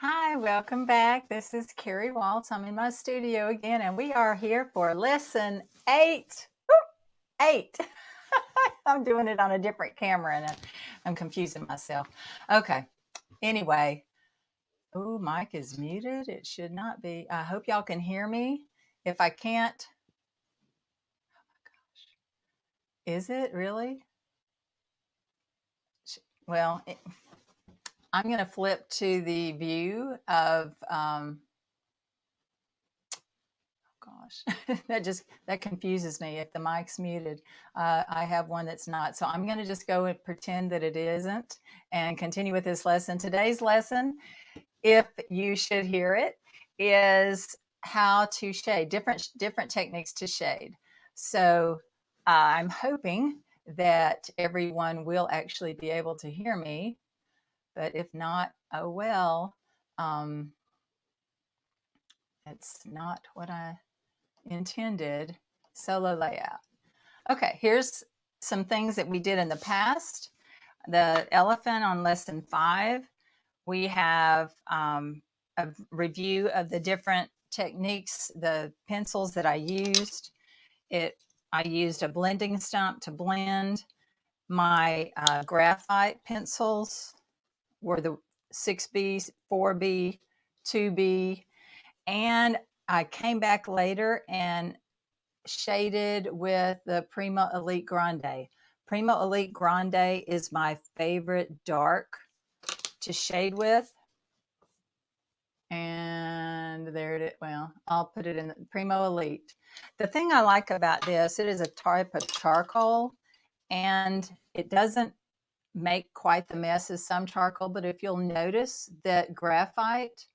Hi, welcome back. This is Kari Waltz. I'm in my studio again, and we are here for lesson 8. Woo! 8. I'm doing it on a different camera, and I'm confusing myself. Okay. Anyway, oh, mic is muted. It should not be. I hope y'all can hear me. If I can't, oh my gosh, is it really? Well, I'm going to flip to the view of. Gosh, that confuses me if the mic's muted. I have one that's not. So I'm going to just go and pretend that it isn't and continue with this lesson. Today's lesson, if you should hear it, is how to shade, different techniques to shade. So I'm hoping that everyone will actually be able to hear me, but if not, oh well. It's not what I intended. Solo layout. Okay, here's some things that we did in the past. The elephant on lesson 5. We have a review of the different techniques, the pencils that I used. I used a blending stump to blend. My graphite pencils were the 6B, 4B, 2B, and I came back later and shaded with the Prima Elite Grande. Prima Elite Grande is my favorite dark to shade with. And there it is. Well, I'll put it in the Primo Elite. The thing I like about this, it is a type of charcoal, and it doesn't make quite the mess as some charcoal, but if you'll notice that graphite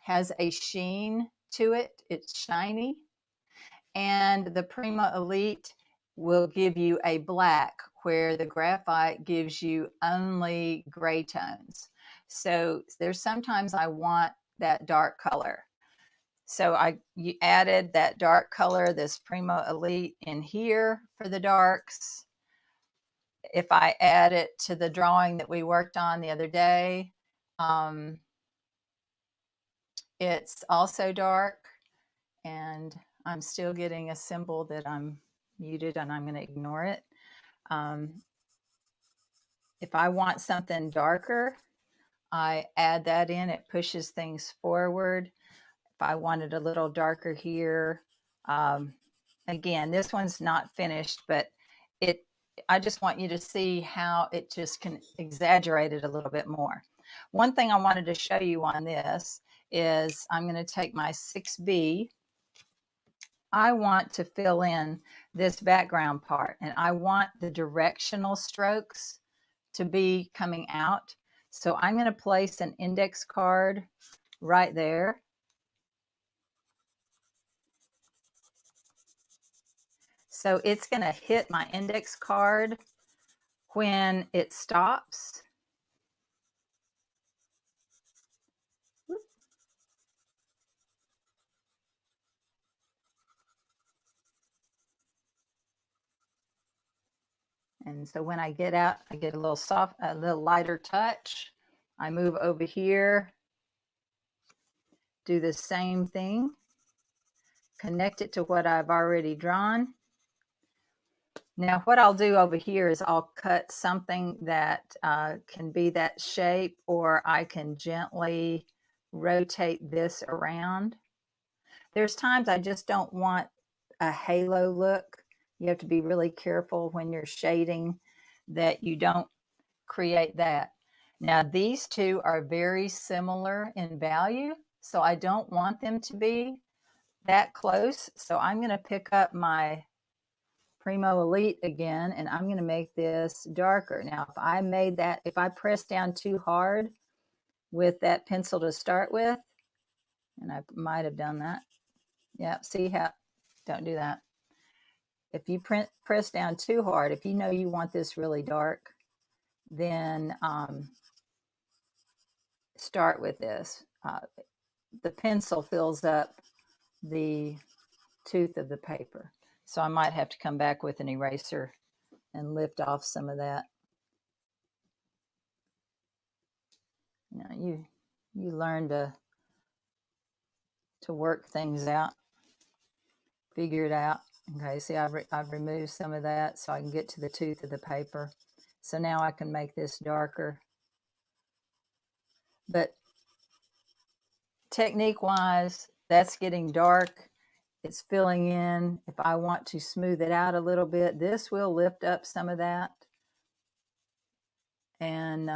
has a sheen to it, it's shiny. And the Prima Elite will give you a black, where the graphite gives you only gray tones. So there's sometimes I want that dark color. So I added that dark color, this Prima Elite, in here for the darks. If I add it to the drawing that we worked on the other day, it's also dark, and I'm still getting a symbol that I'm muted, and I'm going to ignore it. If I want something darker, I add that in. It pushes things forward. If I wanted a little darker here, again, this one's not finished, but I just want you to see how it just can exaggerate it a little bit more. One thing I wanted to show you on this is I'm going to take my 6B. I want to fill in this background part, and I want the directional strokes to be coming out. So I'm going to place an index card right there. So it's going to hit my index card when it stops. And so when I get out, I get a little lighter touch. I move over here, do the same thing, connect it to what I've already drawn. Now what I'll do over here is I'll cut something that can be that shape, or I can gently rotate this around. There's times I just don't want a halo look. You have to be really careful when you're shading that you don't create that. Now these two are very similar in value, so I don't want them to be that close. So I'm going to pick up my Primo Elite again, and I'm going to make this darker. Now if I press down too hard with that pencil to start with, and I might have done that. Yeah, see how, don't do that. If you press down too hard, if you know you want this really dark, then start with this. The pencil fills up the tooth of the paper. So I might have to come back with an eraser and lift off some of that. Now you learn to work things out, figure it out. Okay, see, I've removed some of that so I can get to the tooth of the paper. So now I can make this darker. But technique-wise, that's getting dark. It's filling in. If I want to smooth it out a little bit, this will lift up some of that and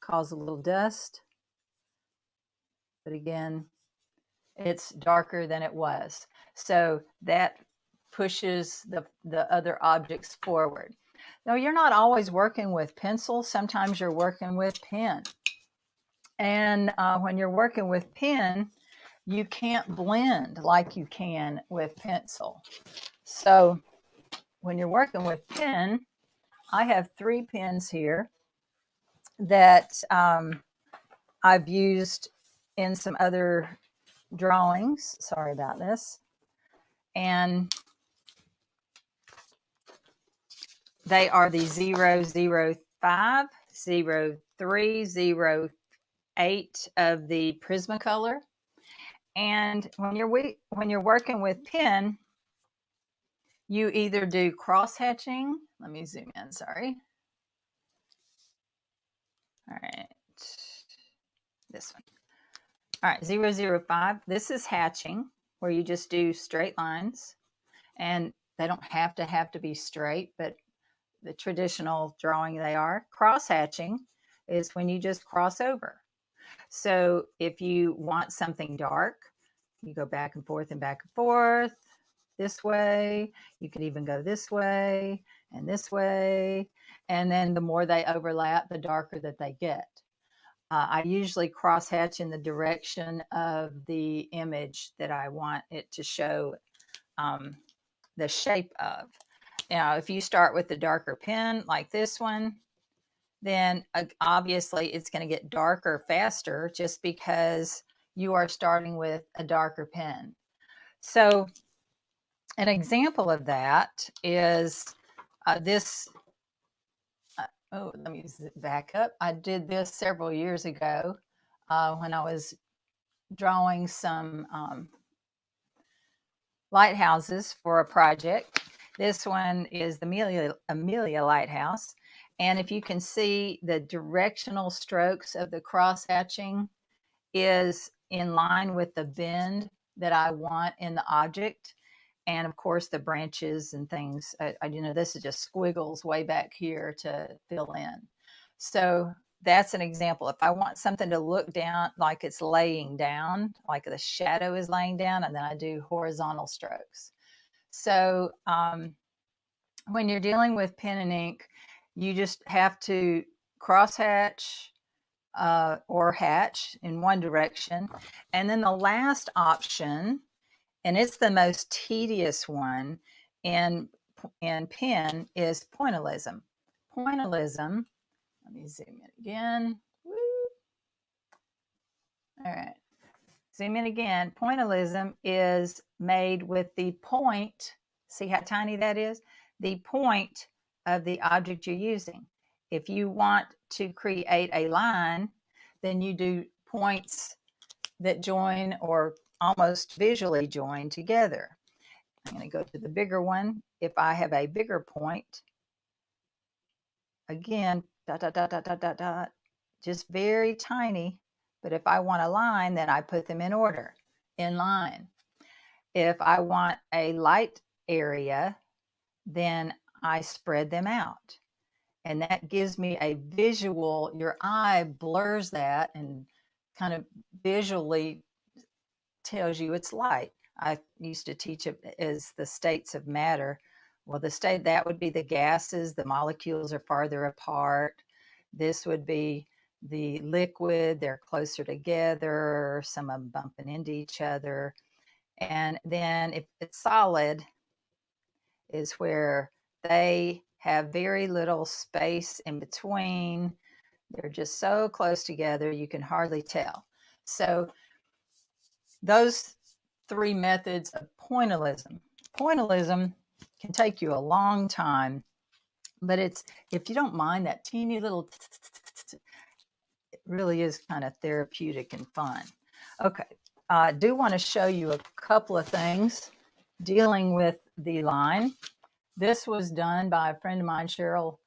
cause a little dust. But again, it's darker than it was. So that pushes the other objects forward. Now, you're not always working with pencil. Sometimes you're working with pen. And when you're working with pen, you can't blend like you can with pencil. So when you're working with pen, I have 3 pens here that I've used in some other drawings. Sorry about this. And they are the 005, 03, 08 of the Prismacolor. And when you're working with pen, you either do cross-hatching. Let me zoom in, sorry. All right, this one. All right, 005, this is hatching, where you just do straight lines. And they don't have to be straight, but the traditional drawing they are. Cross-hatching is when you just cross over. So if you want something dark, you go back and forth this way. You could even go this way and this way. And then the more they overlap, the darker that they get. I usually cross-hatch in the direction of the image that I want it to show the shape of. Now, if you start with the darker pen like this one, then obviously it's going to get darker faster just because you are starting with a darker pen. So an example of that is this. Oh, let me back up. I did this several years ago when I was drawing some lighthouses for a project. This one is the Amelia Lighthouse. And if you can see, the directional strokes of the cross-hatching is in line with the bend that I want in the object. And of course, the branches and things, this is just squiggles way back here to fill in. So that's an example. If I want something to look down like it's laying down, like the shadow is laying down, and then I do horizontal strokes. So when you're dealing with pen and ink, you just have to cross-hatch or hatch in one direction. And then the last option, and it's the most tedious one in pen, is pointillism. Pointillism, let me zoom in again. Woo. All right, zoom in again. Pointillism is made with the point, see how tiny that is? The point of the object you're using. If you want to create a line, then you do points that join or almost visually join together. I'm going to go to the bigger one. If I have a bigger point, again, dot, dot, dot, dot, dot, dot, dot, just very tiny. But if I want a line, then I put them in order, in line. If I want a light area, then I spread them out. And that gives me a visual, your eye blurs that and kind of visually tells you it's light. I used to teach it as the states of matter. Well, that would be the gases, the molecules are farther apart. This would be the liquid, they're closer together, some of them bumping into each other. And then if it's solid, is where they have very little space in between. They're just so close together, you can hardly tell. So those 3 methods of pointillism. Pointillism can take you a long time, but it's, if you don't mind that teeny little, really is kind of therapeutic and fun. Okay, I do want to show you a couple of things dealing with the line. This was done by a friend of mine, Cheryl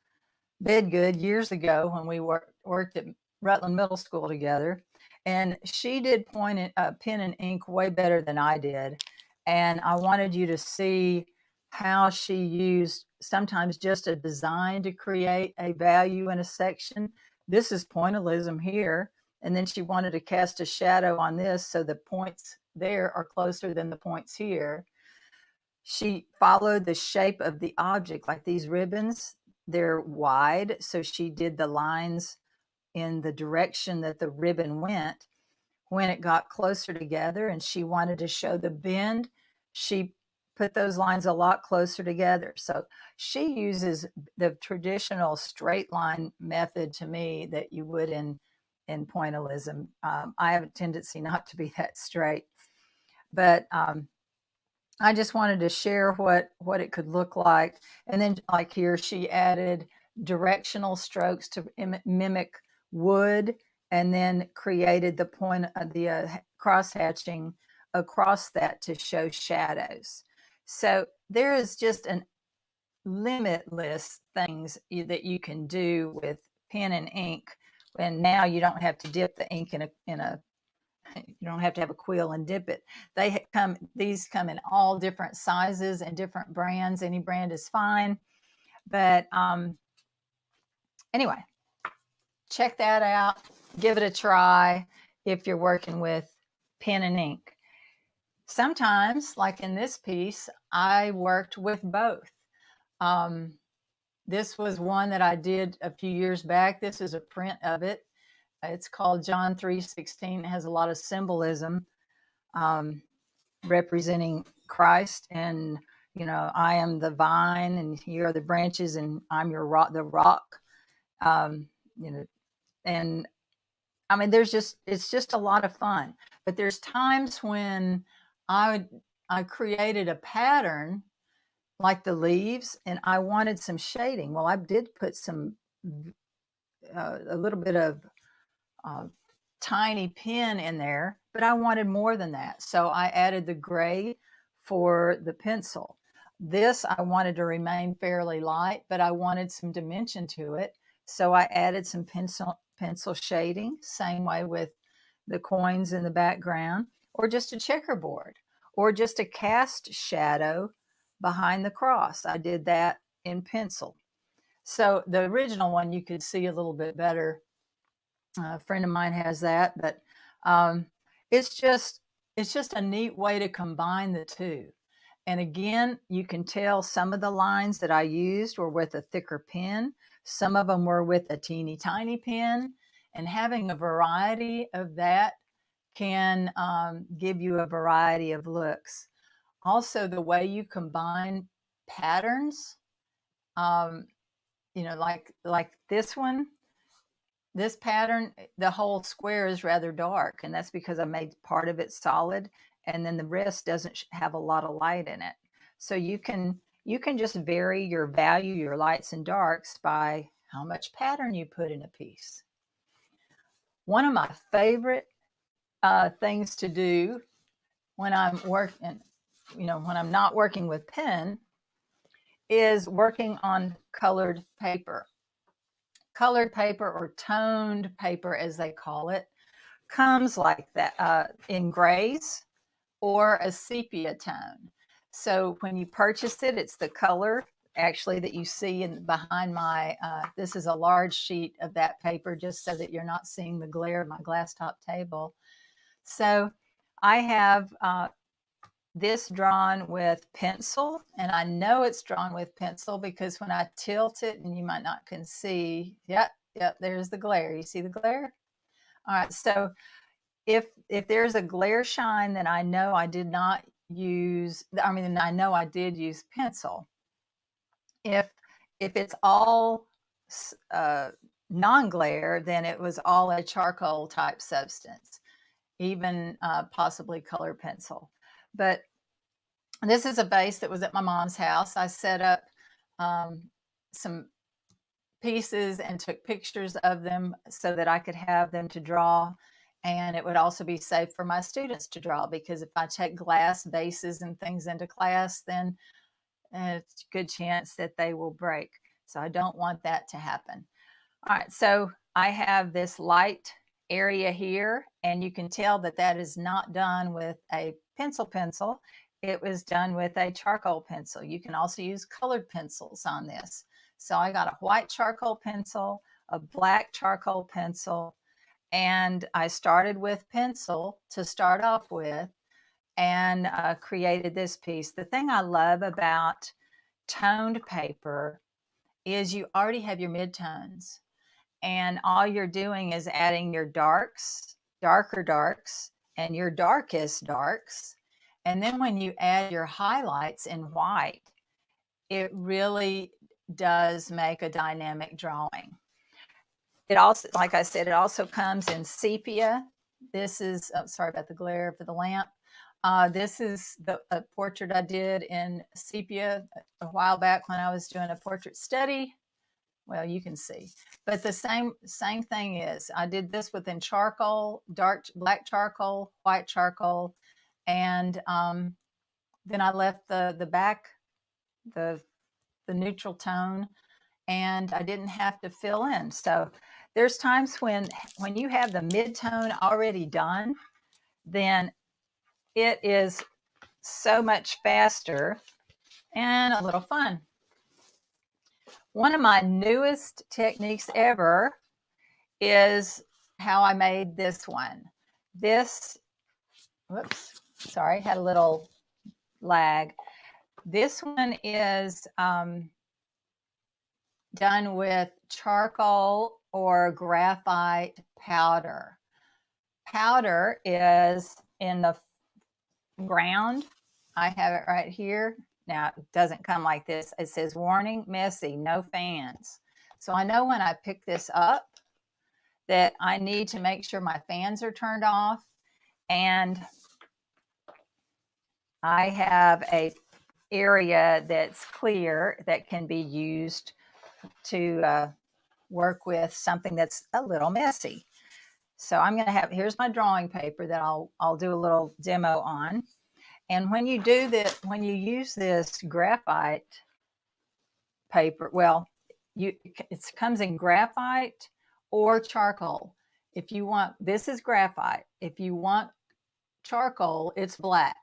Bedgood, years ago when we worked at Rutland Middle School together. And she did pen and ink way better than I did. And I wanted you to see how she used sometimes just a design to create a value in a section. This is pointillism here. And then she wanted to cast a shadow on this so the points there are closer than the points here. She followed the shape of the object, like these ribbons, they're wide. So she did the lines in the direction that the ribbon went. When it got closer together and she wanted to show the bend, she put those lines a lot closer together. So she uses the traditional straight line method to me that you would in pointillism. I have a tendency not to be that straight, but I just wanted to share what it could look like. And then like here, she added directional strokes to mimic wood, and then created the cross hatching across that to show shadows. So there is just an limitless things that you can do with pen and ink. And now you don't have to dip the ink in a you don't have to have a quill and dip it. These come in all different sizes and different brands. Any brand is fine. But anyway, check that out. Give it a try if you're working with pen and ink. Sometimes, like in this piece, I worked with both. This was one that I did a few years back. This is a print of it. It's called John 3:16. It has a lot of symbolism representing Christ, and I am the vine, and here are the branches, and I'm your rock, the rock. And I mean, it's just a lot of fun. But there's times when I created a pattern like the leaves, and I wanted some shading. Well, I did put some a little bit of tiny pen in there, but I wanted more than that. So I added the gray for the pencil. This I wanted to remain fairly light, but I wanted some dimension to it. So I added some pencil shading, same way with the coins in the background, or just a checkerboard, or just a cast shadow behind the cross. I did that in pencil. So the original one you could see a little bit better. A friend of mine has that, but it's just a neat way to combine the two. And again, you can tell some of the lines that I used were with a thicker pen. Some of them were with a teeny tiny pen. And having a variety of that can give you a variety of looks. Also, the way you combine patterns, like this one, this pattern, the whole square is rather dark, and that's because I made part of it solid, and then the rest doesn't have a lot of light in it. So you can just vary your value, your lights and darks, by how much pattern you put in a piece. One of my favorite things to do when I'm working, when I'm not working with pen, is working on colored paper. Colored paper, or toned paper as they call it, comes like that in grays or a sepia tone. So when you purchase it, it's the color actually that you see behind my, this is a large sheet of that paper, just so that you're not seeing the glare of my glass top table. So I have this drawn with pencil, and I know it's drawn with pencil because when I tilt it, and you might not can see, yep, there's the glare. You see the glare? All right, so if there's a glare shine, then I know I did not use, I know I did use pencil. If it's all non-glare, then it was all a charcoal type substance, even possibly color pencil. But this is a vase that was at my mom's house. I set up some pieces and took pictures of them so that I could have them to draw. And it would also be safe for my students to draw, because if I take glass vases and things into class, then it's a good chance that they will break. So I don't want that to happen. All right, so I have this light area here, and you can tell that that is not done with a pencil. It was done with a charcoal pencil. You can also use colored pencils on this. So I got a white charcoal pencil, a black charcoal pencil, and I started with pencil to start off with, and created this piece. The thing I love about toned paper is you already have your midtones, and all you're doing is adding your darks, darker darks, and your darkest darks. And then when you add your highlights in white, it really does make a dynamic drawing. It also, like I said, it also comes in sepia. This is, oh, sorry about the glare for the lamp. This is a portrait I did in sepia a while back when I was doing a portrait study. Well, you can see, but the same thing is, I did this within charcoal, dark black charcoal, white charcoal, and then I left the back, the neutral tone, and I didn't have to fill in. So there's times when you have the mid-tone already done, then it is so much faster and a little fun. One of my newest techniques ever is how I made this one. This, whoops, sorry, had a little lag. This one is done with charcoal or graphite powder. Powder is in the ground. I have it right here. Now, it doesn't come like this. It says, warning, messy, no fans. So I know when I pick this up that I need to make sure my fans are turned off. And I have a area that's clear that can be used to work with something that's a little messy. So I'm going to have, here's my drawing paper that I'll do a little demo on. And when you do this, when you use this graphite paper, well, it comes in graphite or charcoal. If you want, this is graphite. If you want charcoal, it's black.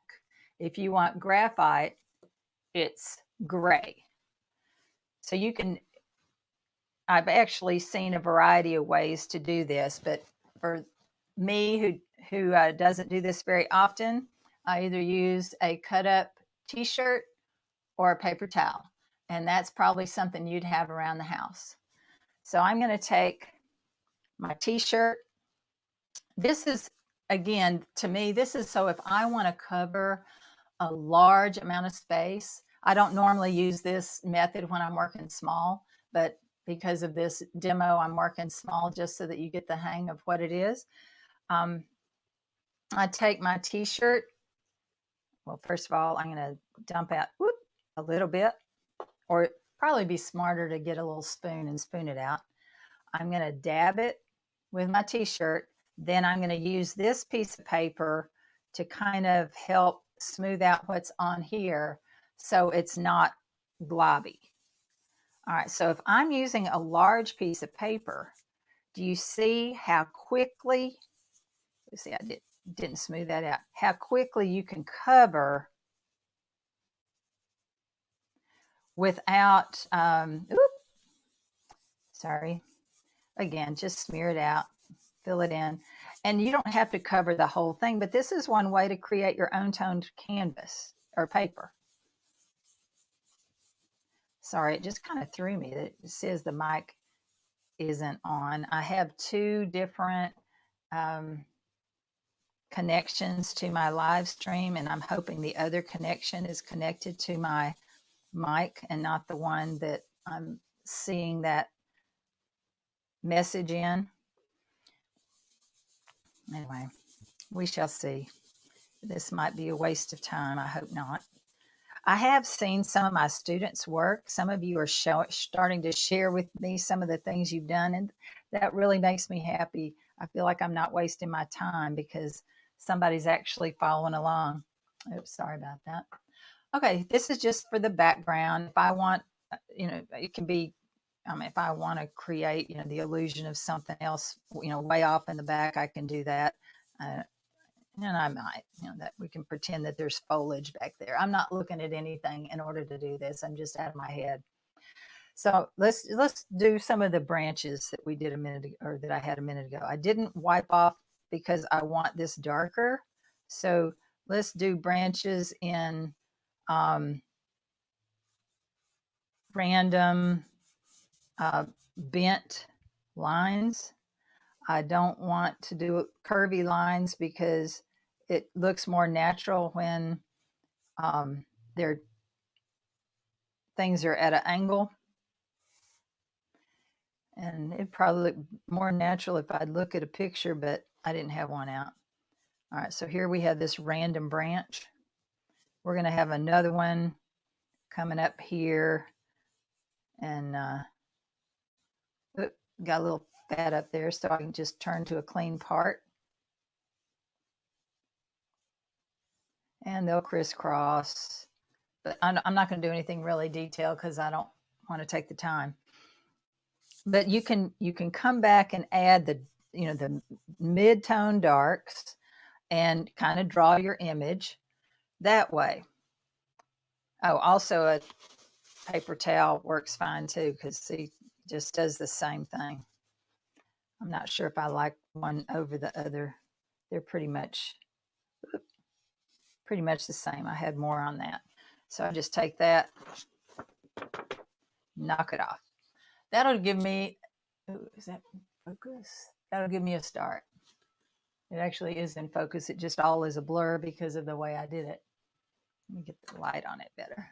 If you want graphite, it's gray. So you can, I've actually seen a variety of ways to do this, but for me who doesn't do this very often, I either use a cut up t-shirt or a paper towel. And that's probably something you'd have around the house. So I'm going to take my t-shirt. This is, again, to me, this is so if I want to cover a large amount of space. I don't normally use this method when I'm working small, but because of this demo, I'm working small just so that you get the hang of what it is. I take my t-shirt. Well, first of all, I'm going to dump out a little bit, or it'd probably be smarter to get a little spoon and spoon it out. I'm going to dab it with my t-shirt. Then I'm going to use this piece of paper to kind of help smooth out what's on here so it's not globby. All right, so if I'm using a large piece of paper, do you see how quickly, let's see, I didn't smooth that out, how quickly you can cover without, sorry, again, just smear it out, fill it in. And you don't have to cover the whole thing, but this is one way to create your own toned canvas or paper. Sorry, it just kind of threw me that it says the mic isn't on. I have two different connections to my live stream, and I'm hoping the other connection is connected to my mic and not the one that I'm seeing that message in. Anyway, we shall see. This might be a waste of time. I hope not. I have seen some of my students' work. Some of you are starting to share with me some of the things you've done, and that really makes me happy. I feel like I'm not wasting my time because somebody's actually following along. Oops, sorry about that. Okay, this is just for the background. If I want, it can be, if I want to create, the illusion of something else, way off in the back, I can do that. And I might, that we can pretend that there's foliage back there. I'm not looking at anything in order to do this. I'm just out of my head. So let's do some of the branches that we did a minute ago, or that I had a minute ago. I didn't wipe off because I want this darker. So let's do branches in random bent lines. I don't want to do curvy lines because it looks more natural when things are at an angle. And it'd probably look more natural if I'd look at a picture, but I didn't have one out. All right, so here we have this random branch. We're going to have another one coming up here, and got a little fat up there, so I can just turn to a clean part. And they'll crisscross, but I'm not going to do anything really detailed because I don't want to take the time. But you can come back and add the the mid-tone darks and kind of draw your image that way. Oh, also a paper towel works fine too, because see, just does the same thing. I'm not sure if I like one over the other. They're pretty much the same. I had more on that. So I just take that, knock it off. That'll give me, is that focus? That'll give me a start. It actually is in focus. It just all is a blur because of the way I did it. Let me get the light on it better.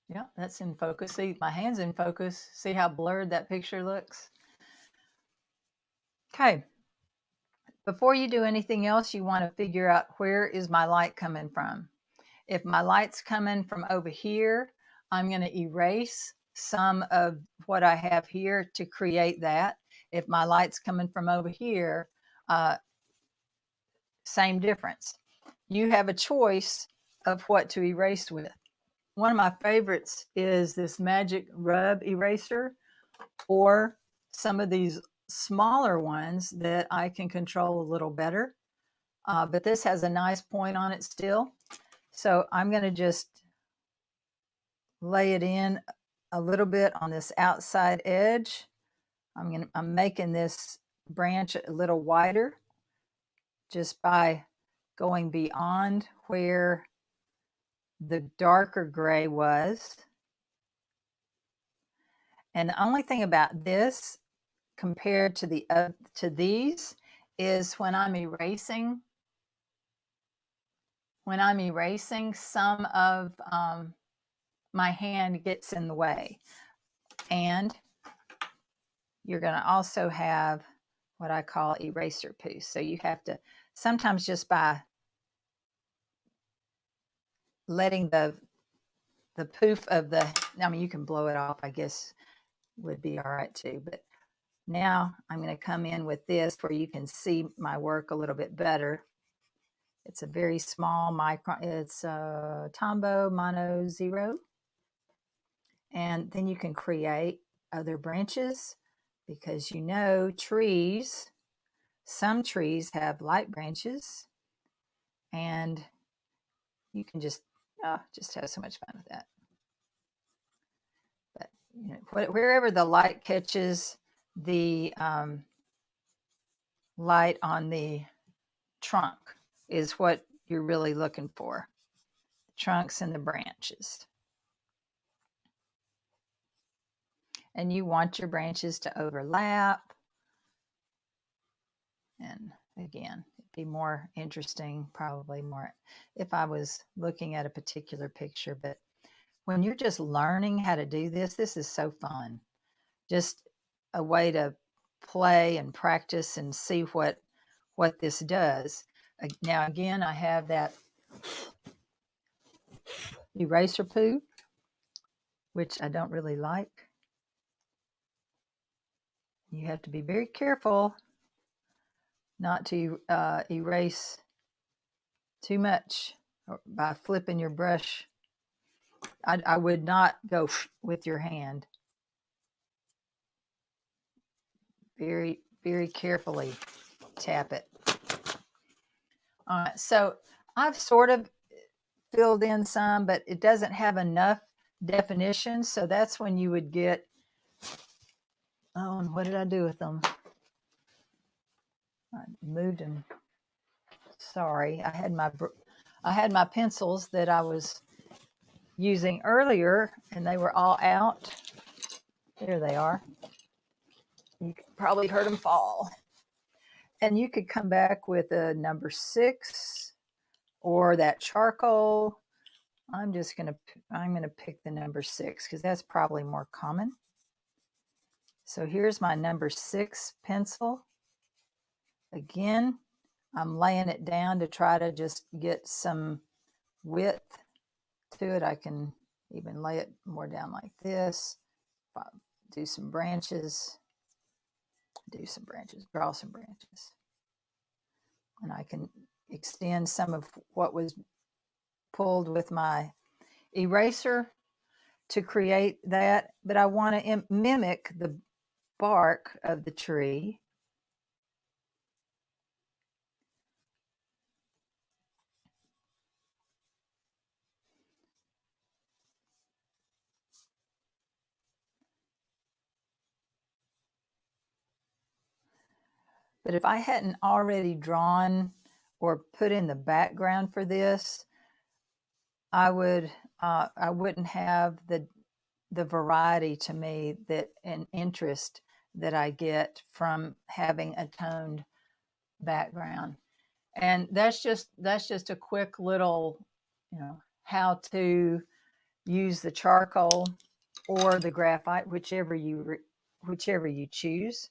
Yeah, that's in focus. See, my hand's in focus. See how blurred that picture looks? Okay. Before you do anything else, you want to figure out, where is my light coming from? If my light's coming from over here, I'm going to erase some of what I have here to create that. If my light's coming from over here, same difference. You have a choice of what to erase with. One of my favorites is this magic rub eraser, or some of these smaller ones that I can control a little better. But this has a nice point on it still. So I'm going to just lay it in a little bit on this outside edge. I'm making this branch a little wider just by going beyond where the darker gray was. And the only thing about this compared to these is when I'm erasing, some of my hand gets in the way. And you're going to also have what I call eraser poo. So you have to sometimes, just by letting the poof of the, you can blow it off, I guess would be all right too. But now I'm going to come in with this where you can see my work a little bit better. It's a very small micron. It's Tombow Mono 0. And then you can create other branches, because trees, some trees have light branches, and you can just have so much fun with that. But wherever the light catches the light on the trunk is what you're really looking for. The trunks and the branches. And you want your branches to overlap. And again, it'd be more interesting, probably more, if I was looking at a particular picture. But when you're just learning how to do this, this is so fun. Just a way to play and practice and see what this does. Now again, I have that eraser poo, which I don't really like. You have to be very careful not to erase too much by flipping your brush. I would not go with your hand. Very, very carefully tap it. All right, so I've sort of filled in some, but it doesn't have enough definition. So that's when you would get, oh, and what did I do with them? I moved them. Sorry, I had my pencils that I was using earlier, and they were all out. There they are. You probably heard them fall. And you could come back with a number 6 or that charcoal. I'm gonna pick the number 6 because that's probably more common. So here's my number 6 pencil. Again, I'm laying it down to try to just get some width to it. I can even lay it more down like this. Do some branches, draw some branches. And I can extend some of what was pulled with my eraser to create that, but I want to mimic the bark of the tree. But if I hadn't already drawn or put in the background for this, I wouldn't have the variety to me that and interest that I get from having a toned background. And that's just a quick little, how to use the charcoal or the graphite, whichever you choose.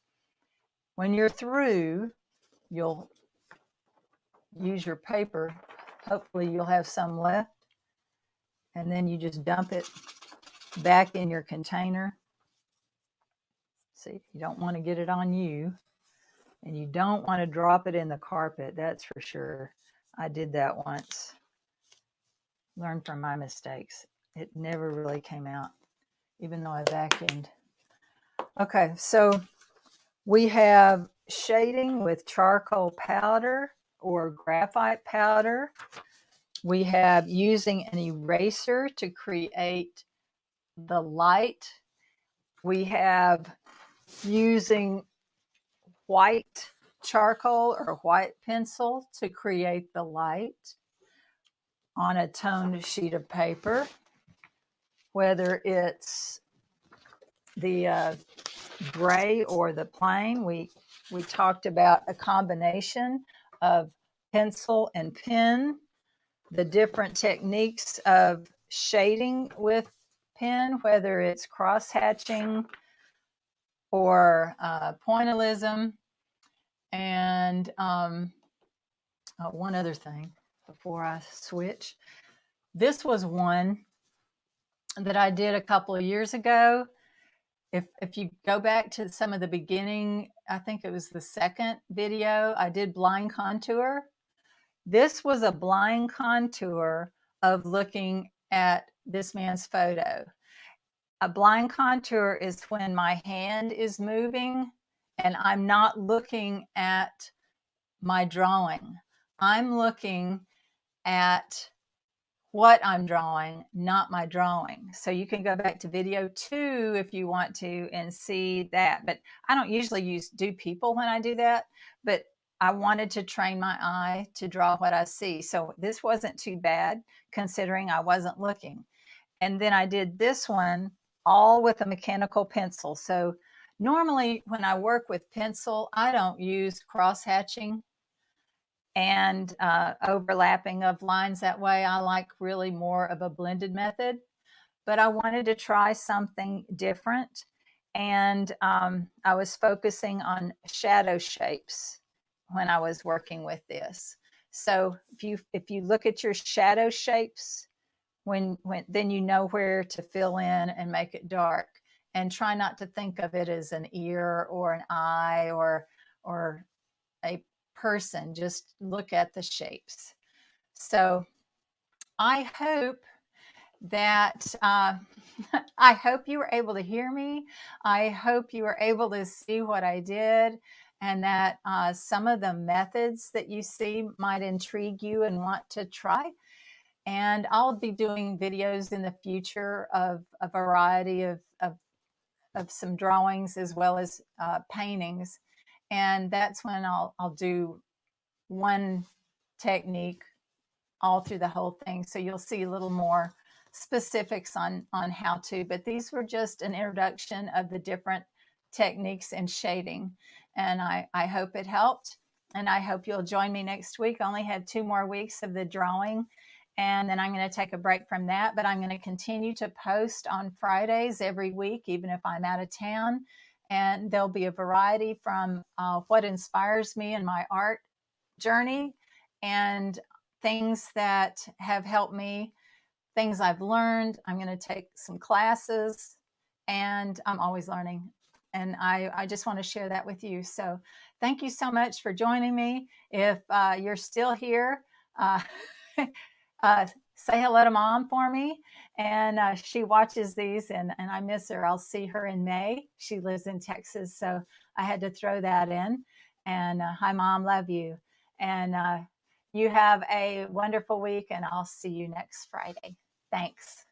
When you're through, you'll use your paper. Hopefully you'll have some left. And then you just dump it back in your container. See, you don't want to get it on you. And you don't want to drop it in the carpet, that's for sure. I did that once. Learned from my mistakes. It never really came out, even though I vacuumed. Okay, so we have shading with charcoal powder or graphite powder. We have using an eraser to create the light. We have using white charcoal or white pencil to create the light on a toned sheet of paper, whether it's the gray or the plain. We talked about a combination of pencil and pen, the different techniques of shading with pen, whether it's crosshatching or pointillism. And one other thing before I switch. This was one that I did a couple of years ago. If you go back to some of the beginning, I think it was the second video, I did blind contour. This was a blind contour of looking at this man's photo. A blind contour is when my hand is moving and I'm not looking at my drawing. I'm looking at what I'm drawing, not my drawing. So you can go back to video 2 if you want to and see that. But I don't usually do people when I do that, but I wanted to train my eye to draw what I see. So this wasn't too bad considering I wasn't looking. And then I did this one all with a mechanical pencil. So normally when I work with pencil, I don't use cross-hatching and overlapping of lines that way. I like really more of a blended method, but I wanted to try something different. And I was focusing on shadow shapes when I was working with this. So if you look at your shadow shapes, when then you know where to fill in and make it dark, and try not to think of it as an ear or an eye or a person. Just look at the shapes. So I hope that I hope you were able to hear me. I hope you were able to see what I did, and that some of the methods that you see might intrigue you and want to try. And I'll be doing videos in the future of a variety of some drawings as well as paintings. And that's when I'll do one technique all through the whole thing. So you'll see a little more specifics on how to, but these were just an introduction of the different techniques and shading. And I hope it helped. And I hope you'll join me next week. I only have 2 more weeks of the drawing. And then I'm going to take a break from that, but I'm going to continue to post on Fridays every week, even if I'm out of town. And there'll be a variety from what inspires me in my art journey and things that have helped me, things I've learned. I'm going to take some classes, and I'm always learning. And I just want to share that with you. So thank you so much for joining me. If you're still here, say hello to Mom for me. And she watches these, and I miss her. I'll see her in May. She lives in Texas, so I had to throw that in. And hi, Mom, love you. And you have a wonderful week, and I'll see you next Friday. Thanks.